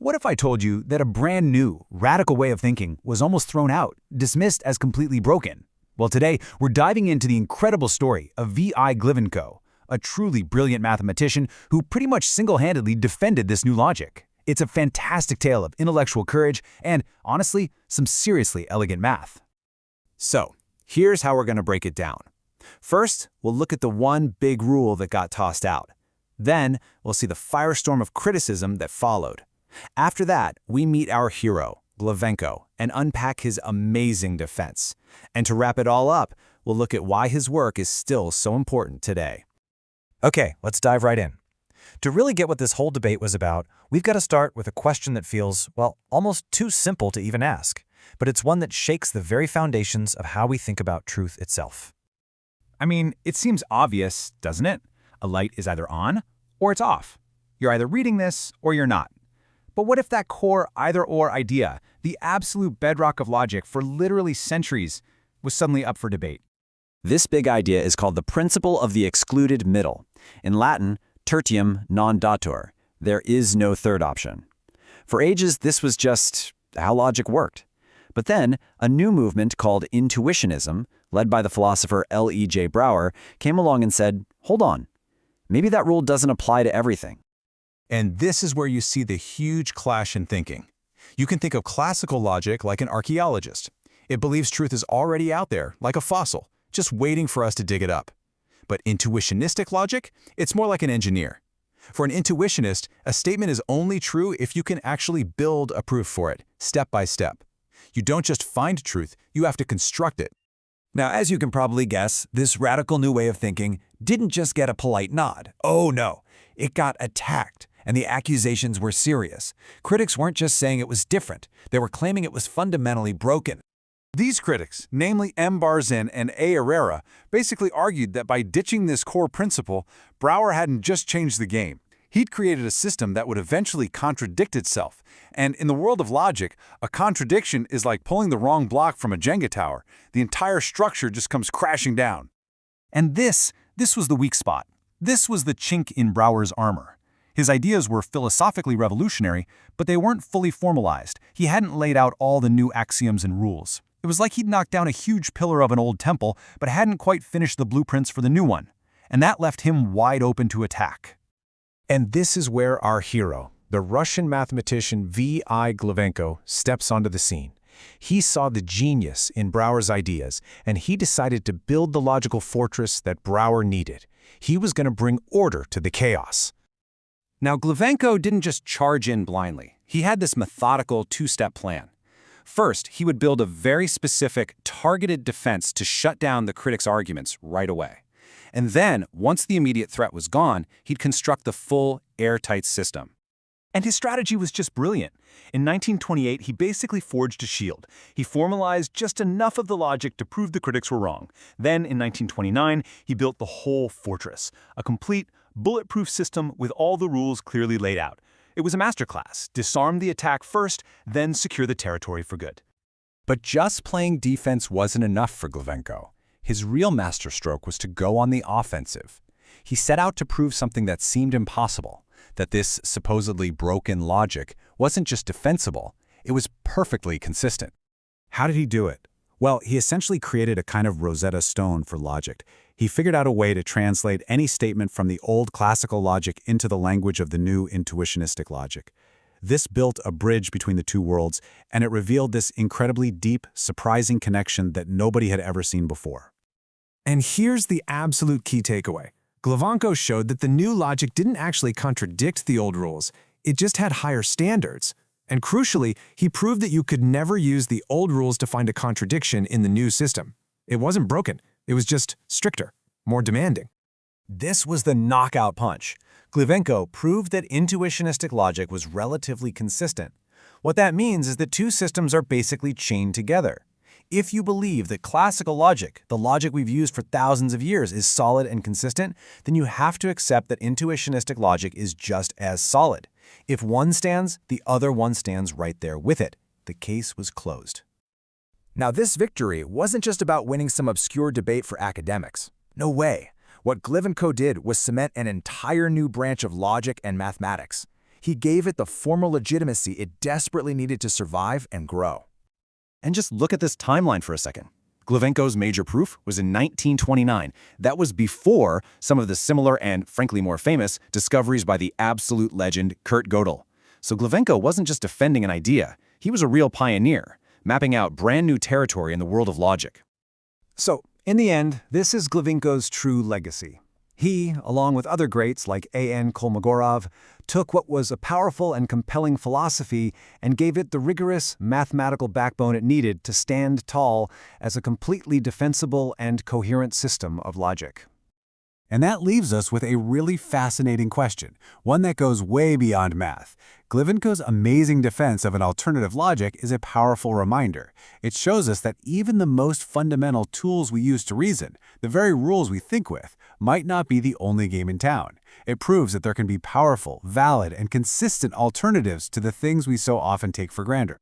What if I told you that a brand new, radical way of thinking was almost thrown out, dismissed as completely broken? Well, today, we're diving into the incredible story of Valery Glivenko, a truly brilliant mathematician who pretty much single-handedly defended this new logic. It's a fantastic tale of intellectual courage and, honestly, some seriously elegant math. So, here's how we're going to break it down. First, we'll look at the one big rule that got tossed out. Then, we'll see the firestorm of criticism that followed. After that, we meet our hero, Glivenko, and unpack his amazing defense. And to wrap it all up, we'll look at why his work is still so important today. Okay, let's dive right in. To really get what this whole debate was about, we've got to start with a question that feels, well, almost too simple to even ask. But it's one that shakes the very foundations of how we think about truth itself. I mean, it seems obvious, doesn't it? A light is either on or it's off. You're either reading this or you're not. But what if that core either-or idea, the absolute bedrock of logic for literally centuries, was suddenly up for debate? This big idea is called the principle of the excluded middle. In Latin, tertium non datur. There is no third option. For ages, this was just how logic worked. But then, a new movement called Intuitionism, led by the philosopher L.E.J. Brouwer, came along and said, hold on, maybe that rule doesn't apply to everything. And this is where you see the huge clash in thinking. You can think of classical logic like an archaeologist. It believes truth is already out there, like a fossil, just waiting for us to dig it up. But intuitionistic logic, it's more like an engineer. For an intuitionist, a statement is only true if you can actually build a proof for it, step by step. You don't just find truth, you have to construct it. Now, as you can probably guess, this radical new way of thinking didn't just get a polite nod. Oh no, it got attacked, and the accusations were serious. Critics weren't just saying it was different, they were claiming it was fundamentally broken. These critics, namely M. Barzin and A. Herrera, basically argued that by ditching this core principle, Brouwer hadn't just changed the game. He'd created a system that would eventually contradict itself. And in the world of logic, a contradiction is like pulling the wrong block from a Jenga tower. The entire structure just comes crashing down. And this was the weak spot. This was the chink in Brouwer's armor. His ideas were philosophically revolutionary, but they weren't fully formalized. He hadn't laid out all the new axioms and rules. It was like he'd knocked down a huge pillar of an old temple, but hadn't quite finished the blueprints for the new one. And that left him wide open to attack. And this is where our hero, the Russian mathematician Valery Glivenko, steps onto the scene. He saw the genius in Brouwer's ideas, and he decided to build the logical fortress that Brouwer needed. He was going to bring order to the chaos. Now, Glivenko didn't just charge in blindly. He had this methodical two-step plan. First, he would build a very specific, targeted defense to shut down the critics' arguments right away. And then, once the immediate threat was gone, he'd construct the full, airtight system. And his strategy was just brilliant. In 1928, he basically forged a shield. He formalized just enough of the logic to prove the critics were wrong. Then, in 1929, he built the whole fortress, a complete, bulletproof system with all the rules clearly laid out. It was a masterclass. Disarm the attack first, then secure the territory for good. But just playing defense wasn't enough for Glivenko. His real masterstroke was to go on the offensive. He set out to prove something that seemed impossible, that this supposedly broken logic wasn't just defensible, it was perfectly consistent. How did he do it? Well, he essentially created a kind of Rosetta Stone for logic. He figured out a way to translate any statement from the old classical logic into the language of the new intuitionistic logic. This built a bridge between the two worlds, and it revealed this incredibly deep, surprising connection that nobody had ever seen before. And here's the absolute key takeaway. Glivenko showed that the new logic didn't actually contradict the old rules, it just had higher standards. And crucially, he proved that you could never use the old rules to find a contradiction in the new system. It wasn't broken, it was just stricter, more demanding. This was the knockout punch. Glivenko proved that intuitionistic logic was relatively consistent. What that means is that two systems are basically chained together. If you believe that classical logic, the logic we've used for thousands of years, is solid and consistent, then you have to accept that intuitionistic logic is just as solid. If one stands, the other one stands right there with it. The case was closed. Now, this victory wasn't just about winning some obscure debate for academics. No way. What Glivenko did was cement an entire new branch of logic and mathematics. He gave it the formal legitimacy it desperately needed to survive and grow. And just look at this timeline for a second. Glivenko's major proof was in 1929. That was before some of the similar and, frankly, more famous discoveries by the absolute legend Kurt Gödel. So Glivenko wasn't just defending an idea. He was a real pioneer, mapping out brand new territory in the world of logic. So, in the end, this is Glivenko's true legacy. He, along with other greats like A.N. Kolmogorov, took what was a powerful and compelling philosophy and gave it the rigorous mathematical backbone it needed to stand tall as a completely defensible and coherent system of logic. And that leaves us with a really fascinating question, one that goes way beyond math. Glivenko's amazing defense of an alternative logic is a powerful reminder. It shows us that even the most fundamental tools we use to reason, the very rules we think with, might not be the only game in town. It proves that there can be powerful, valid, and consistent alternatives to the things we so often take for granted.